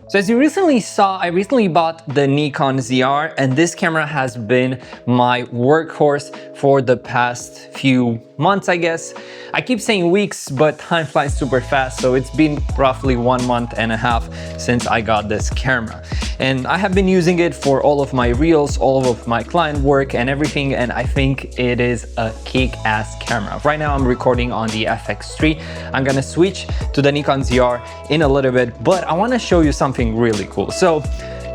So as you recently saw, I recently bought the Nikon ZR, and this camera has been my workhorse for the past few months, I guess. I keep saying weeks, but time flies super fast, so it's been roughly 1.5 months since I got this camera. And I have been using it for all of my reels, all of my client work and everything, and I think it is a kick-ass camera. Right now I'm recording on the FX3. I'm gonna switch to the Nikon ZR in a little bit, but I wanna show you something really cool. So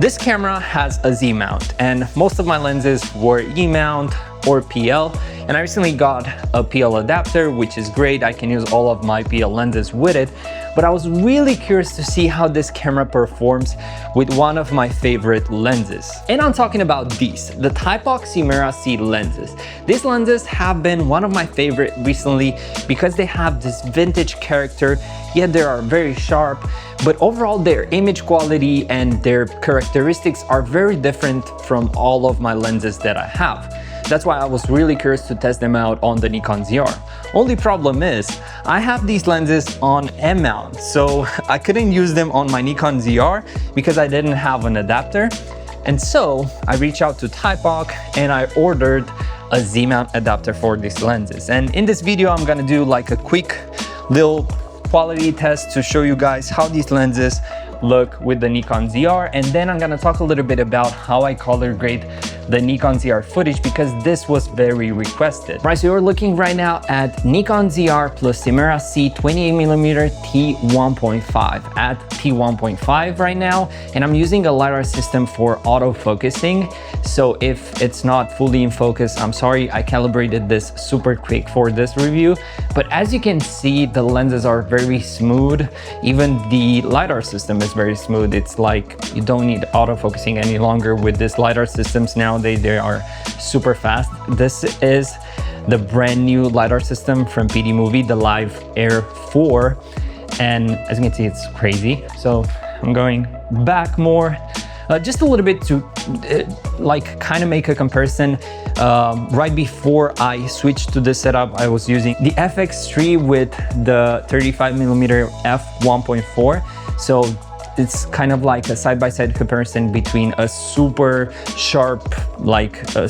this camera has a Z mount, and most of my lenses were E mount or PL, and I recently got a PL adapter, which is great. I can use all of my PL lenses with it, but I was really curious to see how this camera performs with one of my favorite lenses. And I'm talking about these, the Thypoc Simera C lenses. These lenses have been one of my favorite recently because they have this vintage character, yet they are very sharp, but overall their image quality and their characteristics are very different from all of my lenses that I have. That's why I was really curious to test them out on the Nikon ZR. Only problem is, I have these lenses on M mount, so I couldn't use them on my Nikon ZR because I didn't have an adapter. And so I reached out to Thypoc and I ordered a Z mount adapter for these lenses. And in this video, I'm gonna do like a quick little quality test to show you guys how these lenses look with the Nikon ZR, and then I'm gonna talk a little bit about how I color grade the Nikon ZR footage because this was very requested. Right, so you're looking right now at Nikon ZR plus Simera C 28mm t1.5 at t1.5 right now, and I'm using a LiDAR system for autofocusing. So if it's not fully in focus, I'm sorry, I calibrated this super quick for this review. But as you can see, the lenses are very smooth. Even the LiDAR system is very smooth. It's like you don't need autofocusing any longer with this LiDAR systems. Nowadays they are super fast. This is the brand new LiDAR system from PD Movie, the Live Air 4, and as you can see, it's crazy. So I'm going back more just a little bit to like kind of make a comparison. Right before I switched to this setup, I was using the FX3 with the 35mm f1.4. So it's kind of like a side-by-side comparison between a super sharp, like a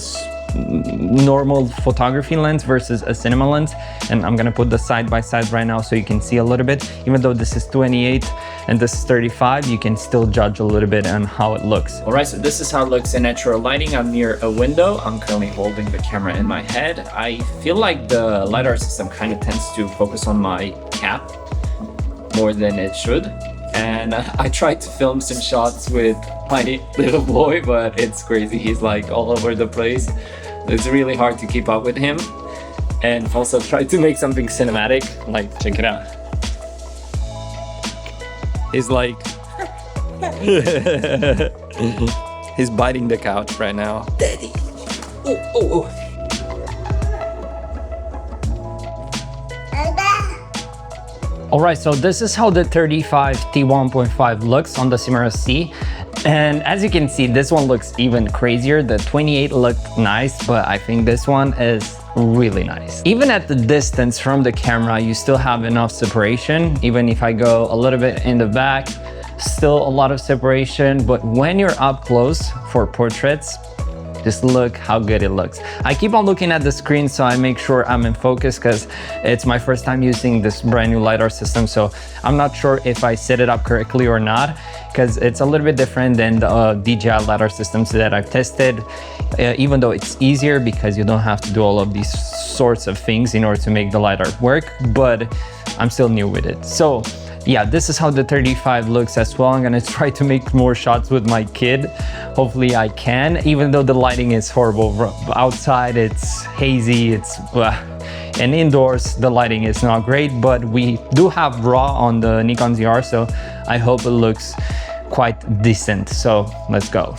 normal photography lens versus a cinema lens. And I'm gonna put the side-by-side right now so you can see a little bit. Even though this is 28 and this is 35, you can still judge a little bit on how it looks. All right, so this is how it looks in natural lighting. I'm near a window. I'm currently holding the camera in my head. I feel like the LiDAR system kind of tends to focus on my cap more than it should. And I tried to film some shots with my little boy, but it's crazy. He's like all over the place. It's really hard to keep up with him. And also try to make something cinematic. Like, check it out. He's like... He's biting the couch right now. Daddy. Oh, oh, oh. Alright, so this is how the 35 t1.5 looks on the Simera C. And as you can see, this one looks even crazier. The 28 looked nice, but I think this one is really nice. Even at the distance from the camera, you still have enough separation. Even if I go a little bit in the back, still a lot of separation. But when you're up close for portraits, just look how good it looks. I keep on looking at the screen so I make sure I'm in focus because it's my first time using this brand new LiDAR system. So I'm not sure if I set it up correctly or not because it's a little bit different than the DJI LiDAR systems that I've tested. Even though it's easier because you don't have to do all of these sorts of things in order to make the LiDAR work, but I'm still new with it. So yeah, this is how the 35 looks as well. I'm gonna try to make more shots with my kid. Hopefully I can, even though the lighting is horrible. Outside it's hazy, and indoors the lighting is not great, but we do have RAW on the Nikon ZR, so I hope it looks quite decent. So let's go.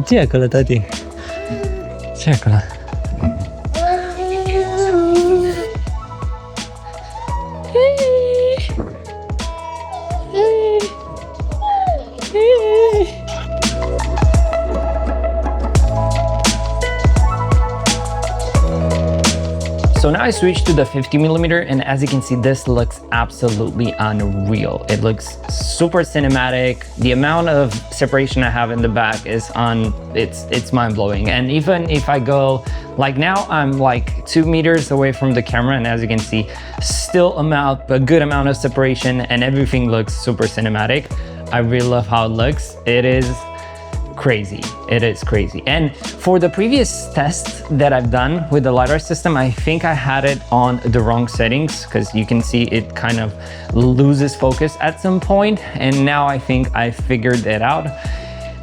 Cercala, tati. Cercala. So now now I switched to the 50mm, and as you can see, this looks absolutely unreal. It looks super cinematic. The amount of separation I have in the back is it's mind-blowing. And even if I go, like now I'm like 2 meters away from the camera, and as you can see, still a good amount of separation, and everything looks super cinematic. I really love how it looks. It is crazy. It is crazy. And for the previous test that I've done with the LiDAR system, I think I had it on the wrong settings, because you can see it kind of loses focus at some point. And now I think I figured it out.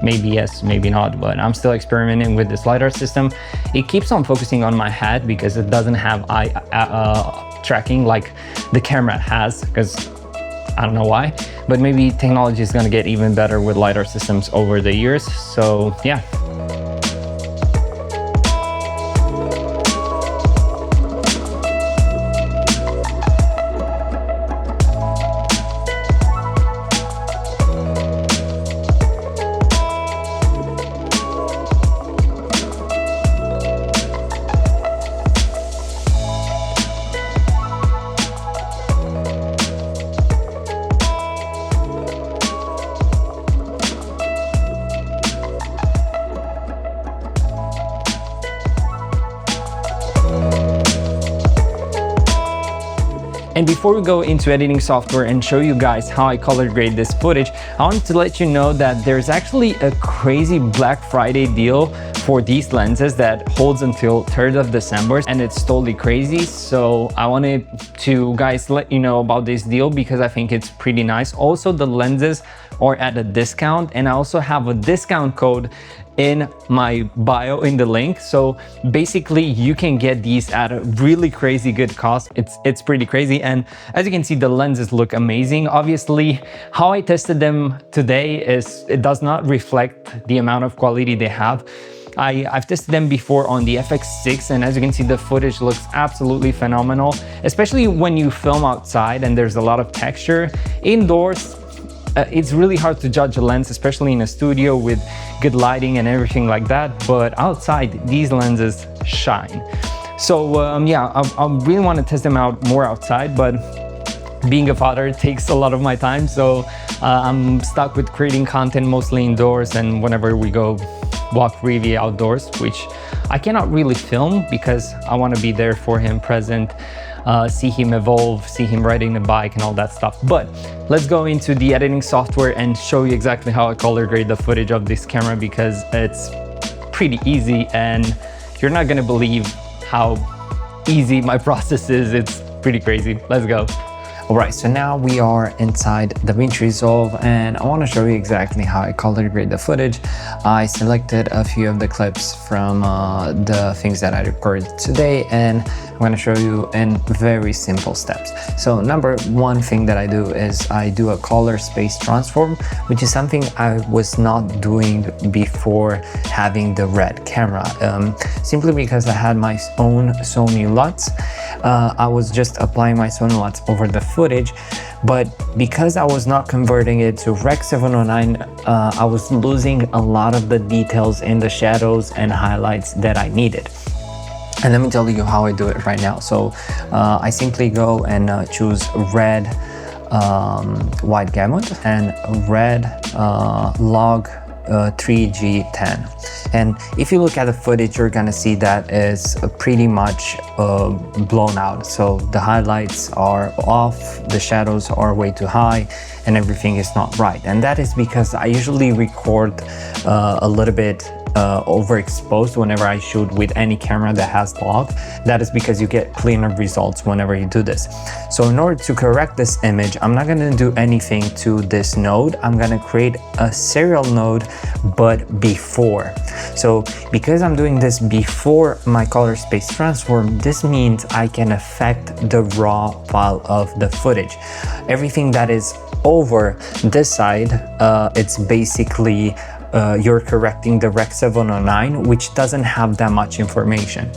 Maybe yes, maybe not, but I'm still experimenting with this LiDAR system. It keeps on focusing on my head because it doesn't have eye tracking like the camera has, because I don't know why, but maybe technology is gonna get even better with LiDAR systems over the years. So yeah. And before we go into editing software and show you guys how I color grade this footage, I wanted to let you know that there's actually a crazy Black Friday deal for these lenses that holds until 3rd of December, and it's totally crazy. So I wanted to guys let you know about this deal because I think it's pretty nice. Also, the lenses are at a discount, and I also have a discount code in my bio in the link. So basically you can get these at a really crazy good cost. It's pretty crazy. And as you can see, the lenses look amazing. Obviously, how I tested them today is it does not reflect the amount of quality they have. I've tested them before on the FX6, and as you can see, the footage looks absolutely phenomenal, especially when you film outside and there's a lot of texture. Indoors, it's really hard to judge a lens, especially in a studio with good lighting and everything like that. But outside, these lenses shine. So yeah, I really want to test them out more outside, but being a father takes a lot of my time. So I'm stuck with creating content mostly indoors, and whenever we go walk Rivi outdoors, which I cannot really film because I want to be there for him, present, see him evolve, see him riding the bike and all that stuff. But let's go into the editing software and show you exactly how I color grade the footage of this camera, because it's pretty easy and you're not gonna believe how easy my process is. It's pretty crazy. Let's go. All right, so now we are inside DaVinci Resolve, and I want to show you exactly how I color grade the footage. I selected a few of the clips from the things that I recorded today, and I'm going to show you in very simple steps. So number one thing that I do is I do a color space transform, which is something I was not doing before having the red camera, simply because I had my own Sony LUTs. I was just applying my Sony LUTs over the footage, but because I was not converting it to Rec 709, I was losing a lot of the details in the shadows and highlights that I needed. And let me tell you how I do it right now. So I simply go and choose red wide gamut and red log 3G10. And if you look at the footage, you're gonna see that is pretty much blown out. So the highlights are off, the shadows are way too high, and everything is not right. And that is because I usually record a little bit overexposed whenever I shoot with any camera that has log. That is because you get cleaner results whenever you do this. So in order to correct this image, I'm not going to do anything to this node. I'm going to create a serial node, but before. So because I'm doing this before my color space transform, this means I can affect the raw file of the footage. Everything that is over this side, it's basically you're correcting the Rec 709, which doesn't have that much information.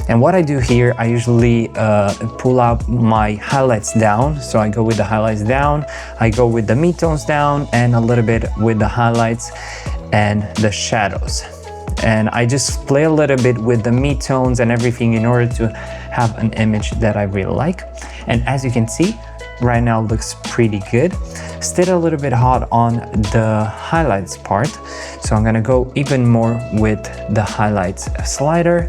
And what I do here, I usually pull out my highlights down. So I go with the highlights down, I go with the midtones down, and a little bit with the highlights and the shadows. And I just play a little bit with the mid-tones and everything in order to have an image that I really like. And as you can see, right now looks pretty good. Still a little bit hot on the highlights part, so I'm gonna go even more with the highlights slider.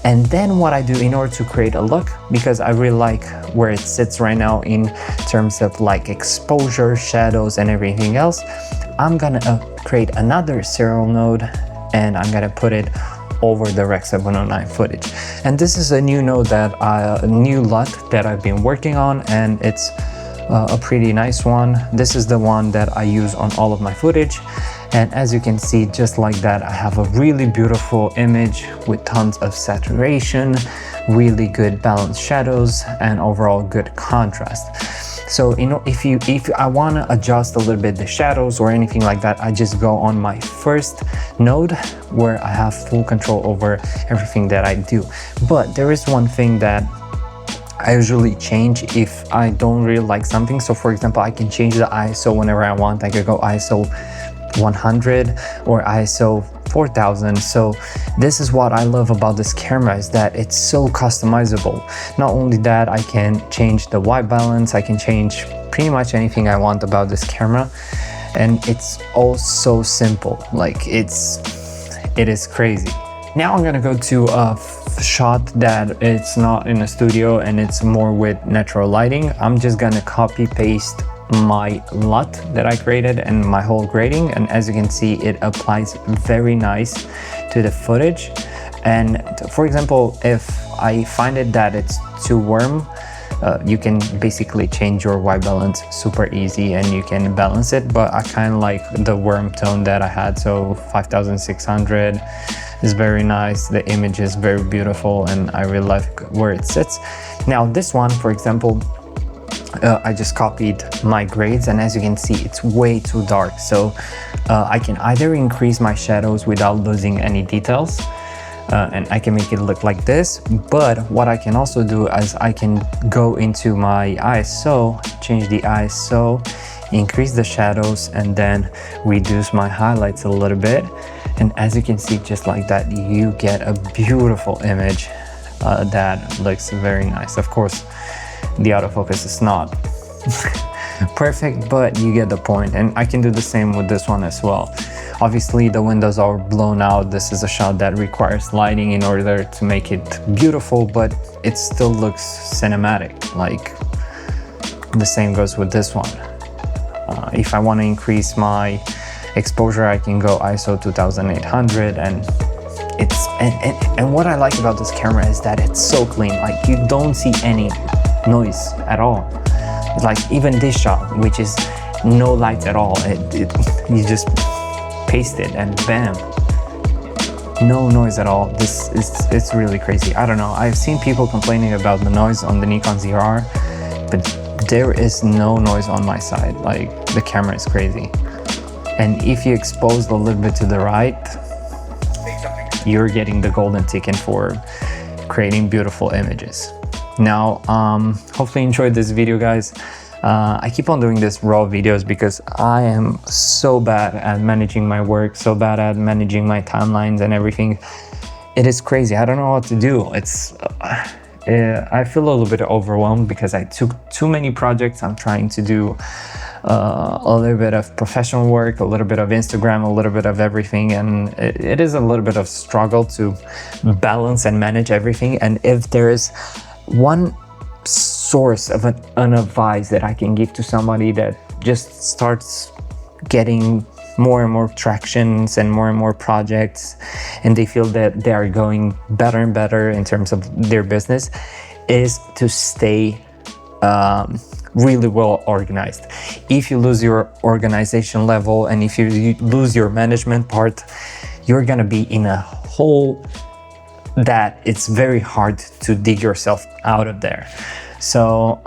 And then what I do in order to create a look, because I really like where it sits right now in terms of like exposure, shadows and everything else, I'm gonna create another serial node and I'm gonna put it over the Rec 709 footage. And this is a new node that a new LUT that I've been working on, and it's a pretty nice one. This is the one that I use on all of my footage. And as you can see, just like that, I have a really beautiful image with tons of saturation, really good balanced shadows, and overall good contrast. So, you know, if I want to adjust a little bit the shadows or anything like that, I just go on my first node where I have full control over everything that I do. But there is one thing that I usually change if I don't really like something. So for example, I can change the ISO whenever I want. I could go ISO 100 or ISO 4000. So this is what I love about this camera, is that it's so customizable. Not only that, I can change the white balance, I can change pretty much anything I want about this camera, and it's all so simple. Like it is crazy. Now I'm gonna go to a shot that it's not in a studio and it's more with natural lighting. I'm just gonna copy paste my LUT that I created and my whole grading, and as you can see, it applies very nice to the footage. And for example, if I find it that it's too warm, you can basically change your white balance super easy and you can balance it. But I kind of like the warm tone that I had, so 5600 is very nice. The image is very beautiful and I really like where it sits. Now this one, for example, I just copied my grades, and as you can see, it's way too dark. So I can either increase my shadows without losing any details, and I can make it look like this. But what I can also do is I can go into my ISO, change the ISO, increase the shadows, and then reduce my highlights a little bit. And as you can see, just like that, you get a beautiful image that looks very nice. Of course, the autofocus is not perfect, but you get the point. And I can do the same with this one as well. Obviously, the windows are blown out. This is a shot that requires lighting in order to make it beautiful, but it still looks cinematic. Like the same goes with this one. If I want to increase my exposure, I can go ISO 2800, and and what I like about this camera is that it's so clean. Like you don't see any noise at all. Like even this shot, which is no lights at all, you just paste it and bam, no noise at all. It's really crazy. I don't know, I've seen people complaining about the noise on the Nikon ZR, but there is no noise on my side. Like the camera is crazy. And if you expose a little bit to the right, you're getting the golden ticket for creating beautiful images. Now, hopefully you enjoyed this video, guys. I keep on doing these raw videos because I am so bad at managing my work, so bad at managing my timelines and everything. It is crazy. I don't know what to do. I feel a little bit overwhelmed because I took too many projects. I'm trying to do a little bit of professional work, a little bit of Instagram, a little bit of everything, and it is a little bit of struggle to balance and manage everything. And if there is one source of an advice that I can give to somebody that just starts getting more and more tractions and more projects, and they feel that they are going better and better in terms of their business, is to stay really well organized. If you lose your organization level and if you lose your management part, you're gonna be in a hole that it's very hard to dig yourself out of there. So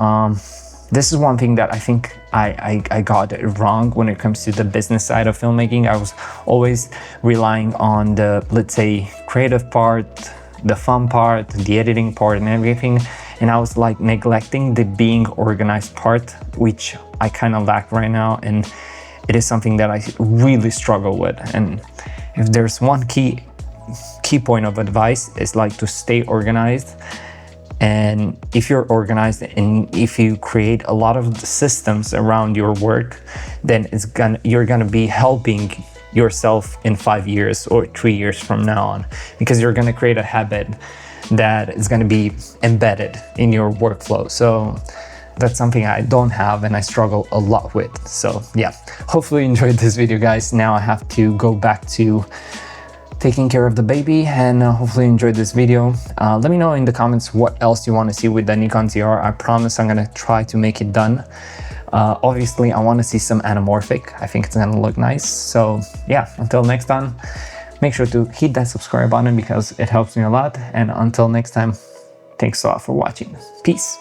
this is one thing that I think I got it wrong when it comes to the business side of filmmaking. I was always relying on the, let's say, creative part, the fun part, the editing part and everything, and I was like neglecting the being organized part, which I kind of lack right now, and it is something that I really struggle with. And if there's one key key point of advice is like to stay organized. And if you're organized and if you create a lot of the systems around your work, then you're gonna be helping yourself in 5 years or 3 years from now on, because you're gonna create a habit that is gonna be embedded in your workflow. So that's something I don't have and I struggle a lot with. So yeah, hopefully you enjoyed this video, guys. Now I have to go back to taking care of the baby, and hopefully you enjoyed this video. Let me know in the comments what else you want to see with the Nikon ZR. I promise I'm gonna try to make it done. Obviously I want to see some anamorphic. I think it's gonna look nice. So yeah, until next time, make sure to hit that subscribe button because it helps me a lot. And until next time, thanks a lot for watching. Peace.